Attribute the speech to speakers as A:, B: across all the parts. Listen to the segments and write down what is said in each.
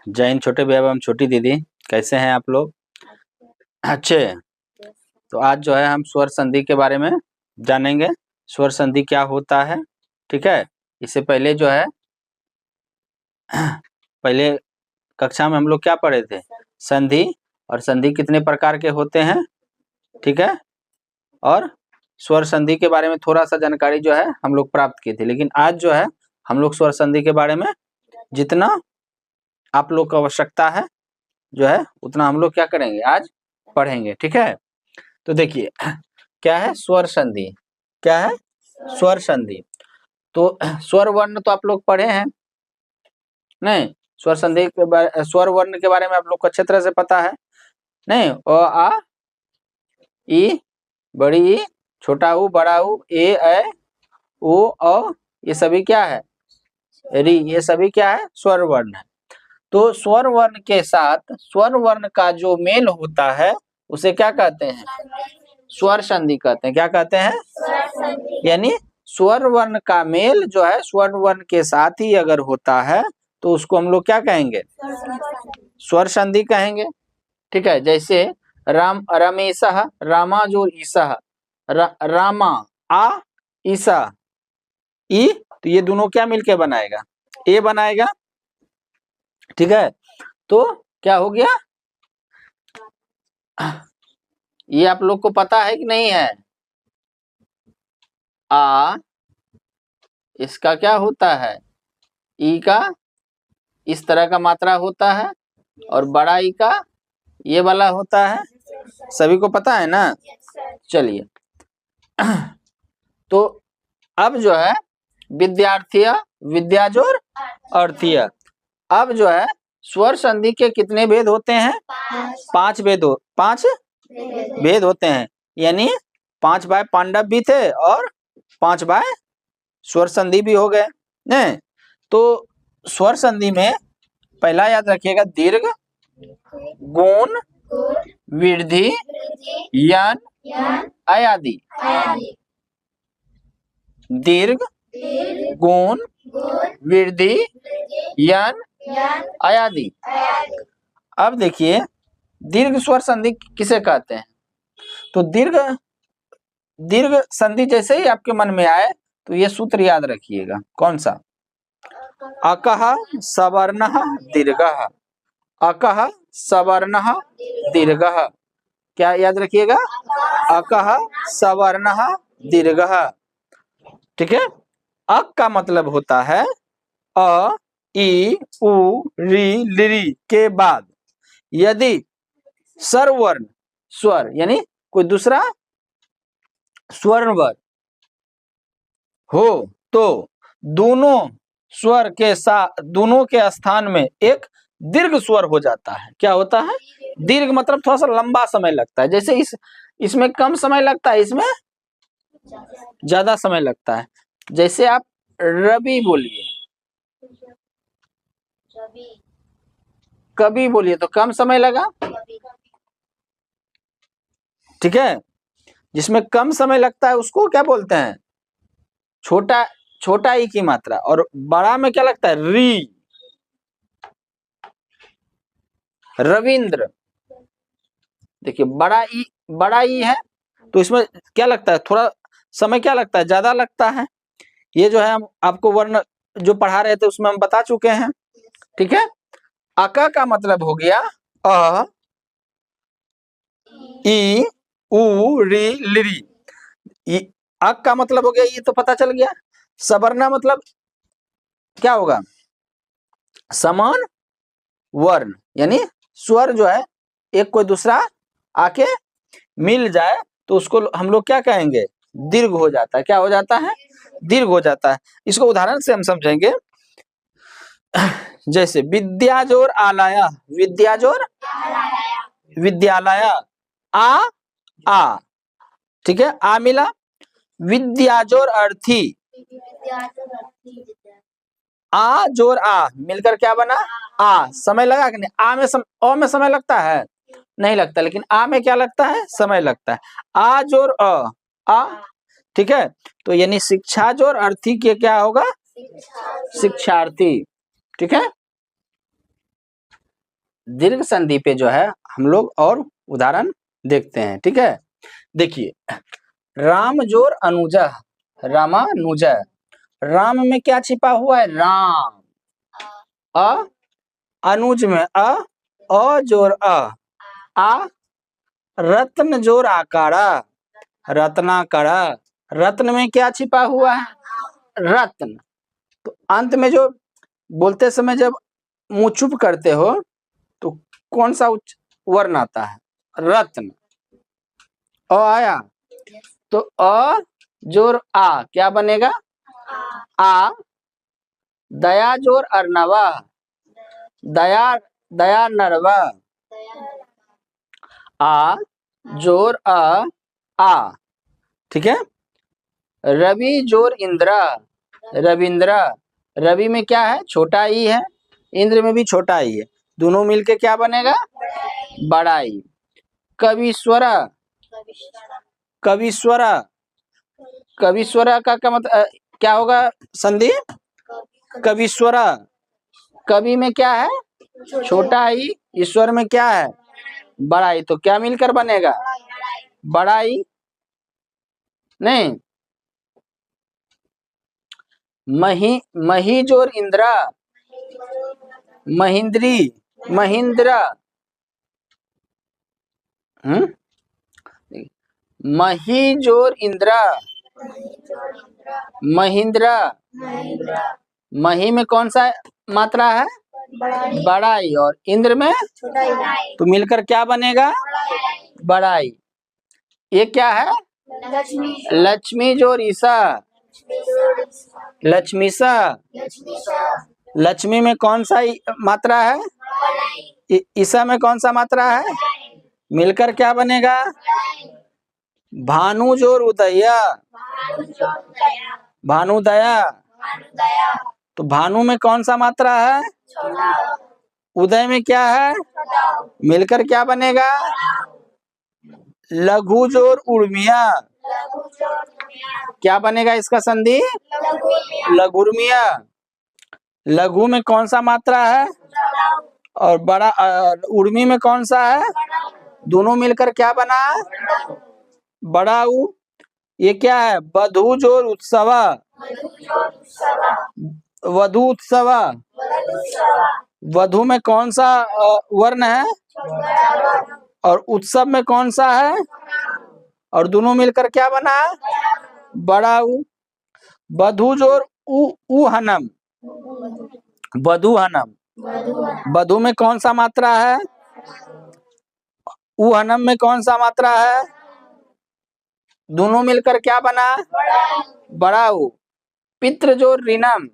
A: जय हिंद छोटे भैया एवं छोटी दीदी, कैसे हैं आप लोग? अच्छे। तो आज जो है हम स्वर संधि के बारे में जानेंगे। स्वर संधि क्या होता है, ठीक है। इससे पहले जो है पहले कक्षा में हम लोग क्या पढ़े थे? संधि, और संधि कितने प्रकार के होते हैं, ठीक है। और स्वर संधि के बारे में थोड़ा सा जानकारी जो है हम लोग प्राप्त किए थे। लेकिन आज जो है हम लोग स्वर संधि के बारे में जितना आप लोग को आवश्यकता है जो है उतना हम लोग क्या करेंगे, आज पढ़ेंगे, ठीक है। तो देखिए क्या है स्वर संधि, क्या है स्वर संधि। तो स्वर वर्ण तो आप लोग पढ़े हैं नहीं? स्वर संधि के बारे, स्वर वर्ण के बारे में आप लोग को अच्छे तरह से पता है नहीं? अ आ ई, बड़ी ई, छोटा ऊ, बड़ा ऊ, ए ओ औ, ये सभी क्या है री, ये सभी क्या है स्वर वर्ण है। तो स्वर वर्ण के साथ स्वर वर्ण का जो मेल होता है उसे क्या कहते हैं? स्वर संधि कहते हैं। क्या कहते हैं? यानी स्वर वर्ण का मेल जो है स्वर वर्ण के साथ ही अगर होता है तो उसको हम लोग क्या कहेंगे? स्वर संधि कहेंगे, ठीक है। जैसे राम, रमेशः, रामा जो ईसा, रामा आ ईसा ई, तो ये दोनों क्या मिलके बनाएगा? ए बनाएगा, ठीक है। तो क्या हो गया? ये आप लोग को पता है कि नहीं है? आ, इसका क्या होता है? ई का इस तरह का मात्रा होता है, और बड़ा ई का ये वाला होता है। सभी को पता है ना? चलिए तो अब जो है विद्यार्थी, विद्या जोर अर्थीय। अब जो है स्वर संधि के कितने भेद होते हैं? 5 भेद होते हैं। यानी 5 बाय पांडव भी थे और 5 बाय स्वर संधि भी हो गए नहीं? तो स्वर संधि में पहला याद रखिएगा दीर्घ, गुण, वृद्धि, यन, अयादि। दीर्घ, गुण, वृद्धि, यन, अयादि। अब देखिए दीर्घ स्वर संधि किसे कहते हैं? तो दीर्घ संधि जैसे ही आपके मन में आए तो ये सूत्र याद रखिएगा। कौन सा? अकः सवर्णः दीर्घः, अकः सवर्णः दीर्घः। क्या याद रखिएगा? अकः सवर्णः दीर्घः, ठीक है। अक का मतलब होता है अ, ई, उ, री, लिरी के बाद यदि सर्ववर्ण स्वर यानी कोई दूसरा स्वर्ण वर्ण हो तो दोनों स्वर के साथ, दोनों के स्थान में एक दीर्घ स्वर हो जाता है। क्या होता है? दीर्घ मतलब थोड़ा सा लंबा समय लगता है। जैसे इसमें कम समय लगता है, इसमें ज्यादा समय लगता है। जैसे आप रवि बोलिए, कभी बोलिए तो कम समय लगा, ठीक है। जिसमें कम समय लगता है उसको क्या बोलते हैं? छोटा ई की मात्रा। और बड़ा में क्या लगता है? री, रविंद्र। देखिए बड़ा ई है तो इसमें क्या लगता है? थोड़ा समय क्या लगता है? ज्यादा लगता है। ये जो है हम आपको वर्ण जो पढ़ा रहे थे उसमें हम बता चुके हैं, ठीक है। अका का मतलब हो गया अ, ई, उ, री, लिरी। अक का मतलब हो गया, ये तो पता चल गया। सवर्णा मतलब क्या होगा? समान वर्ण, यानी स्वर जो है एक कोई दूसरा आके मिल जाए तो उसको हम लोग क्या कहेंगे? दीर्घ हो जाता है। क्या हो जाता है? दीर्घ हो जाता है। इसको उदाहरण से हम समझेंगे। जैसे विद्याजोर आलया, विद्याजोर विद्यालय, आ, ठीक है। आ मिला। विद्याजोर अर्थी, आ जोर आ मिलकर क्या बना? आ। समय लगा कि नहीं? आ में अ में समय लगता है? नहीं लगता, लेकिन आ में क्या लगता है? समय लगता है। आ जोर आ, ठीक है। तो यानी शिक्षा जोर अर्थी के क्या होगा? शिक्षार्थी, ठीक है। दीर्घ संधि पे जो है हम लोग और उदाहरण देखते हैं। ठीक है, देखिए राम जोर अनुजा, रामानुजा, राम में क्या छिपा हुआ है? राम। अ अनुज में अ जोर आ रत्न जोर आकारा, रत्नाकरा, रत्न में क्या छिपा हुआ है? रत्न। तो अंत में जो बोलते समय जब मुंह चुप करते हो तो कौन सा वर्ण आता है? रत्न। अ आया तो अ जोर आ क्या बनेगा? आ। दया जोर अर्नवा, दया दया नरवा, आ जोर आ। ठीक है, रवि जोर इंद्रा, रविंद्रा, रवि में क्या है? छोटा ई है, इंद्र में भी छोटा ई है, दोनों मिलके क्या बनेगा? बड़ा ई। कविश्वरा, कविश्वरा, कविश्वरा का क्या मतलब क्या होगा संधि? कविश्वरा। कवि में क्या है? छोटा ई, ईश्वर में क्या है? बड़ा ई। तो क्या मिलकर बनेगा? बड़ा ई। नहीं, मही जोर इंद्रा, महिंद्री, महिंद्रा, मही जोर इंद्रा, महिंद्रा, मही में कौन सा मात्रा है? बड़ा ई। और इंद्र में तो मिलकर क्या बनेगा? बड़ा ई। ये क्या है? लक्ष्मी जोर ईसा, लक्ष्मीसा, लक्ष्मी में कौन सा मात्रा है? ईसा में कौन सा मात्रा है? मिलकर क्या बनेगा? भानु जोर उदया, भानुदया, तो भानु में कौन सा मात्रा है? उदय में क्या है? मिलकर क्या बनेगा? लघु जोर उर्मिया, क्या बनेगा इसका संधि? लघुर्मिया। लघु में कौन सा मात्रा है? और बड़ा उर्मी में कौन सा है? दोनों मिलकर क्या बना? बड़ा उ। ये क्या है? वधु जोर उत्सवा, वधु उत्सवा, वधु में कौन सा वर्ण है? और उत्सव में कौन सा है? और दोनों मिलकर क्या बना? बड़ा उ। वधु जोर उहनम, वधुहनम, वधु में कौन सा मात्रा है? उहनम में कौन सा मात्रा है? दोनों मिलकर क्या बना? बड़ा उ। पितृ जोर ऋणम,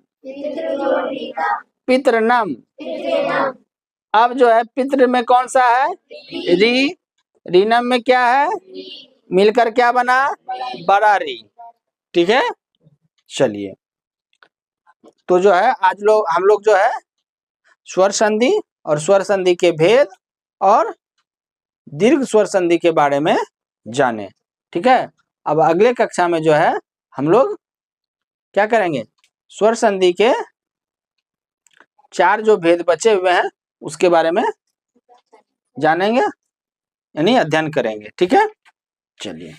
A: पितृनम, अब जो है पितृ में कौन सा है? री, ऋणम में क्या है? मिलकर क्या बना? बड़ा री। ठीक है, चलिए तो जो है आज हम लोग जो है स्वर संधि और स्वर संधि के भेद और दीर्घ स्वर संधि के बारे में जाने। ठीक है, अब अगले कक्षा में जो है हम लोग क्या करेंगे? स्वर संधि के 4 जो भेद बचे हुए हैं उसके बारे में जानेंगे, यानी अध्ययन करेंगे। ठीक है, चलिए।